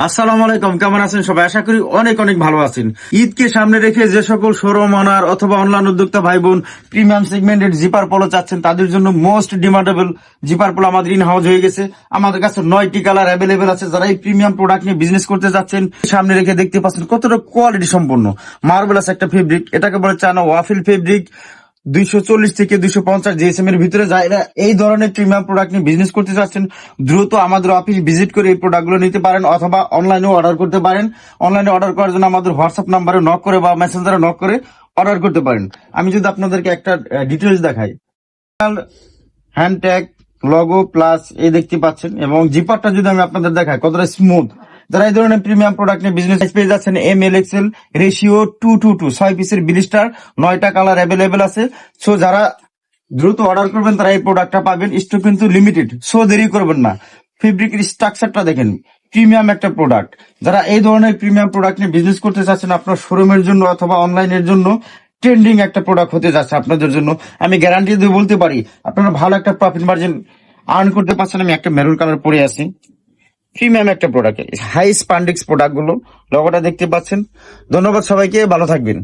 আসসালামু আলাইকুম, কেমন আছেন সবাই? আশা করি অনেক অনেক ভালো আছেন। ঈদকে সামনে রেখে যে সকল শোরুম ওনার অথবা অনলাইন উদ্যোক্তা ভাই বোন প্রিমিয়াম সেগমেন্টের জিপার পোলো চাচ্ছেন, তাদের জন্য মোস্ট ডিমান্ডেবল জিপার পোলো আমাদের ইন হাউস হয়ে গেছে। আমাদের কাছে 9টি কালার অ্যাভেলেবেল আছে। যারা এই প্রিমিয়াম প্রোডাক্ট নিয়ে বিজনেস করতে যাচ্ছেন, সামনে রেখে দেখতে পাচ্ছেন কতটা কোয়ালিটি সম্পন্ন মার্বেলাস একটা ফেব্রিক। এটাকে বলে চায়না ওয়াফেল ফেব্রিক। 240 থেকে 250 জিএসএম এর ভিতরে যায়। এরা এই ধরনের প্রিমিয়াম প্রোডাক্ট নিয়ে বিজনেস করতে চাচ্ছেন, দ্রুত আমাদের অফিস ভিজিট করে এই প্রোডাক্টগুলো নিতে পারেন অথবা অনলাইনেও অর্ডার করতে পারেন। অনলাইনে অর্ডার করার জন্য আমাদের হোয়াটসঅ্যাপ নাম্বারে নক করে বা মেসেঞ্জারে নক করে অর্ডার করতে পারেন। আমি যদি আপনাদেরকে একটা ডিটেলস দেখাই, হ্যান্ড ট্যাগ, লগো প্লাস এই দেখতে পাচ্ছেন, এবং জিপারটা যদি আমি আপনাদের দেখাই কতটা স্মুথ। যারা এই ধরনের প্রিমিয়াম প্রোডাক্ট নিয়ে বিজনেস পেয়ে যাচ্ছেন, ML XL রেশিও 2:2, 6 পিসের বিলিস্টার, 9টা কালার অ্যাভেলেবেল আছে। সো যারা দ্রুত অর্ডার করবেন তারা এই প্রোডাক্টটা পাবেন। স্টক কিন্তু লিমিটেড, সো দেরি করবেন না। ফেব্রিকের স্ট্রাকচারটা দেখেন, প্রিমিয়াম একটা প্রোডাক্ট। যারা এই ধরনের প্রিমিয়াম প্রোডাক্ট নিয়ে বিজনেস করতে চাচ্ছেন আপনার শোরুমের জন্য অথবা অনলাইনের জন্য, ট্রেন্ডিং একটা প্রোডাক্ট হতে যাচ্ছে আপনাদের জন্য। আমি গ্যারান্টি দিয়ে বলতে পারি আপনারা ভালো একটা প্রফিট মার্জিন আর্ন করতে পারছেন। আমি একটা মেরুন কালার পরে আছি, প্রিমিয়াম একটা প্রোডাক্ট, হাই স্পান্ডিক্স প্রোডাক্ট গুলো, লগোটা দেখতে পাচ্ছেন। ধন্যবাদ সবাইকে, ভালো থাকবেন।